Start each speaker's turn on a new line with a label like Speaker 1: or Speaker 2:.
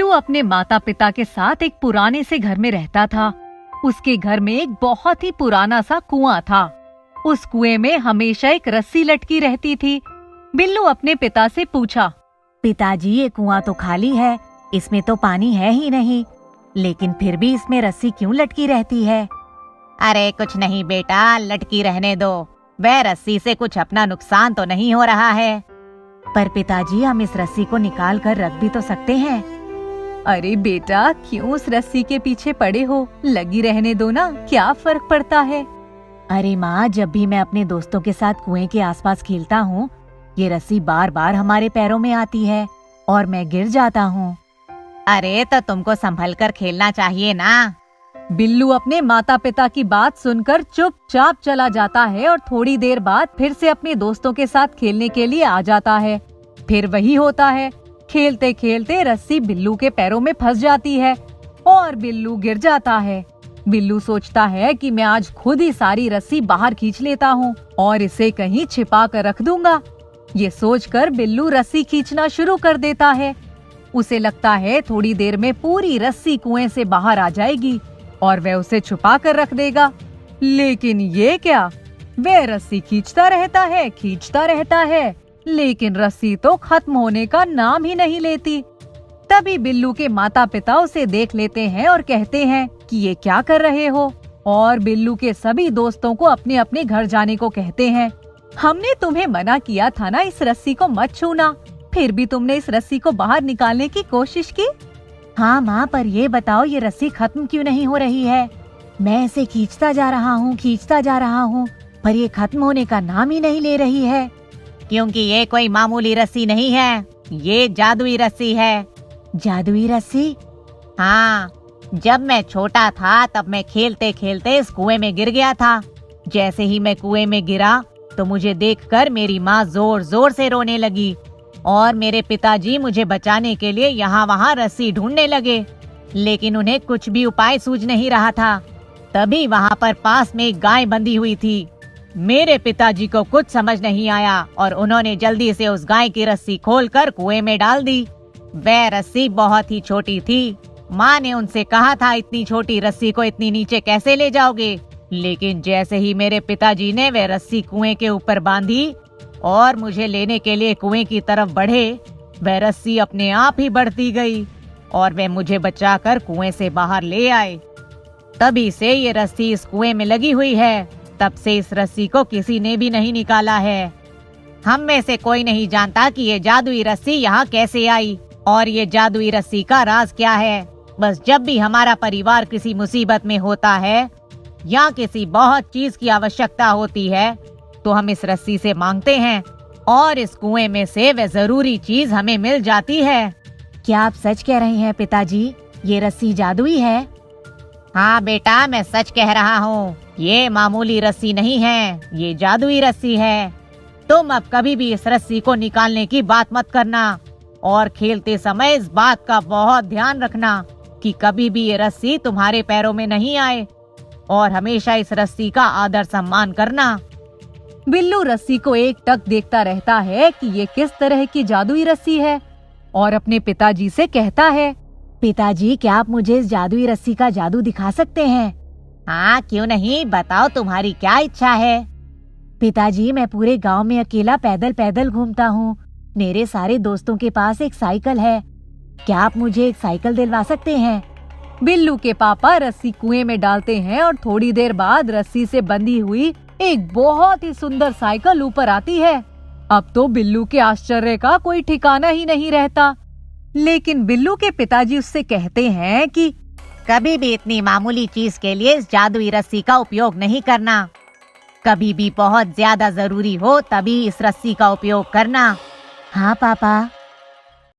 Speaker 1: अपने माता पिता के साथ एक पुराने से घर में रहता था। उसके घर में एक बहुत ही पुराना सा कुआं था। उस कुएं में हमेशा एक रस्सी लटकी रहती थी। बिल्लू अपने पिता से पूछा,
Speaker 2: पिताजी, ये कुआं तो खाली है, इसमें तो पानी है ही नहीं, लेकिन फिर भी इसमें रस्सी क्यों लटकी रहती है?
Speaker 3: अरे कुछ नहीं बेटा, लटकी रहने दो। वह रस्सी से कुछ अपना नुकसान तो नहीं हो रहा है।
Speaker 2: पर पिताजी, हम इस रस्सी को निकाल कर रख भी तो सकते हैं।
Speaker 1: अरे बेटा, क्यों उस रस्सी के पीछे पड़े हो? लगी रहने दो ना, क्या फर्क पड़ता है?
Speaker 2: अरे माँ, जब भी मैं अपने दोस्तों के साथ कुएं के आसपास खेलता हूँ, ये रस्सी बार बार हमारे पैरों में आती है और मैं गिर जाता हूँ।
Speaker 3: अरे तो तुमको संभल कर खेलना चाहिए ना।
Speaker 1: बिल्लू अपने माता पिता की बात सुनकर चुपचाप चला जाता है और थोड़ी देर बाद फिर से अपने दोस्तों के साथ खेलने के लिए आ जाता है। फिर वही होता है, खेलते खेलते रस्सी बिल्लू के पैरों में फंस जाती है और बिल्लू गिर जाता है। बिल्लू सोचता है कि मैं आज खुद ही सारी रस्सी बाहर खींच लेता हूँ और इसे कहीं छिपा कर रख दूंगा। ये सोचकर बिल्लू रस्सी खींचना शुरू कर देता है। उसे लगता है थोड़ी देर में पूरी रस्सी कुएं से बाहर आ जाएगी और वह उसे छुपा कर रख देगा। लेकिन ये क्या, वह रस्सी खींचता रहता है, लेकिन रस्सी तो खत्म होने का नाम ही नहीं लेती। तभी बिल्लू के माता पिता उसे देख लेते हैं और कहते हैं कि ये क्या कर रहे हो, और बिल्लू के सभी दोस्तों को अपने अपने घर जाने को कहते हैं। हमने तुम्हें मना किया था ना इस रस्सी को मत छूना, फिर भी तुमने इस रस्सी को बाहर निकालने की कोशिश की।
Speaker 2: हाँ माँ, पर ये बताओ, ये रस्सी खत्म क्यों नहीं हो रही है? मैं इसे खींचता जा रहा हूँ, पर ये खत्म होने का नाम ही नहीं ले रही है।
Speaker 3: क्योंकि ये कोई मामूली रस्सी नहीं है, ये जादुई रस्सी है।
Speaker 2: जादुई रस्सी?
Speaker 3: हाँ, जब मैं छोटा था तब मैं खेलते खेलते इस कुएं में गिर गया था। जैसे ही मैं कुएं में गिरा तो मुझे देखकर मेरी माँ जोर जोर से रोने लगी और मेरे पिताजी मुझे बचाने के लिए यहाँ वहाँ रस्सी ढूंढने लगे, लेकिन उन्हें कुछ भी उपाय सूझ नहीं रहा था। तभी वहाँ पर पास में एक गाय बंधी हुई थी। मेरे पिताजी को कुछ समझ नहीं आया और उन्होंने जल्दी से उस गाय की रस्सी खोलकर कुएं में डाल दी। वह रस्सी बहुत ही छोटी थी। माँ ने उनसे कहा था, इतनी छोटी रस्सी को इतनी नीचे कैसे ले जाओगे? लेकिन जैसे ही मेरे पिताजी ने वह रस्सी कुएं के ऊपर बांधी और मुझे लेने के लिए कुएं की तरफ बढ़े, वह रस्सी अपने आप ही बढ़ती गई और वे मुझे बचाकर कुएं से बाहर ले आए। तभी से ये रस्सी इस कुएं में लगी हुई है। तब से इस रस्सी को किसी ने भी नहीं निकाला है। हम में से कोई नहीं जानता कि ये जादुई रस्सी यहाँ कैसे आई और ये जादुई रस्सी का राज क्या है। बस जब भी हमारा परिवार किसी मुसीबत में होता है या किसी बहुत चीज की आवश्यकता होती है तो हम इस रस्सी से मांगते हैं और इस कुएं में से वह जरूरी चीज हमें मिल जाती है।
Speaker 2: क्या आप सच कह रहे हैं पिताजी? ये रस्सी जादुई है?
Speaker 3: हाँ बेटा, मैं सच कह रहा हूँ। ये मामूली रस्सी नहीं है, ये जादुई रस्सी है। तुम अब कभी भी इस रस्सी को निकालने की बात मत करना और खेलते समय इस बात का बहुत ध्यान रखना कि कभी भी ये रस्सी तुम्हारे पैरों में नहीं आए और हमेशा इस रस्सी का आदर सम्मान करना।
Speaker 1: बिल्लू रस्सी को एक टक देखता रहता है कि ये किस तरह की जादुई रस्सी है और अपने पिताजी से कहता है,
Speaker 2: पिताजी, क्या आप मुझे इस जादुई रस्सी का जादू दिखा सकते हैं?
Speaker 3: हाँ, क्यों नहीं, बताओ तुम्हारी क्या इच्छा है?
Speaker 2: पिताजी, मैं पूरे गांव में अकेला पैदल पैदल घूमता हूँ। मेरे सारे दोस्तों के पास एक साइकिल है। क्या आप मुझे एक साइकिल दिलवा सकते हैं?
Speaker 1: बिल्लू के पापा रस्सी कुएं में डालते हैं और थोड़ी देर बाद रस्सी से बंधी हुई एक बहुत ही सुंदर साइकिल ऊपर आती है। अब तो बिल्लू के आश्चर्य का कोई ठिकाना ही नहीं रहता। लेकिन बिल्लू के पिताजी उससे कहते हैं कि
Speaker 3: कभी भी इतनी मामूली चीज के लिए इस जादुई रस्सी का उपयोग नहीं करना। कभी भी बहुत ज्यादा जरूरी हो तभी इस रस्सी का उपयोग करना।
Speaker 2: हाँ पापा।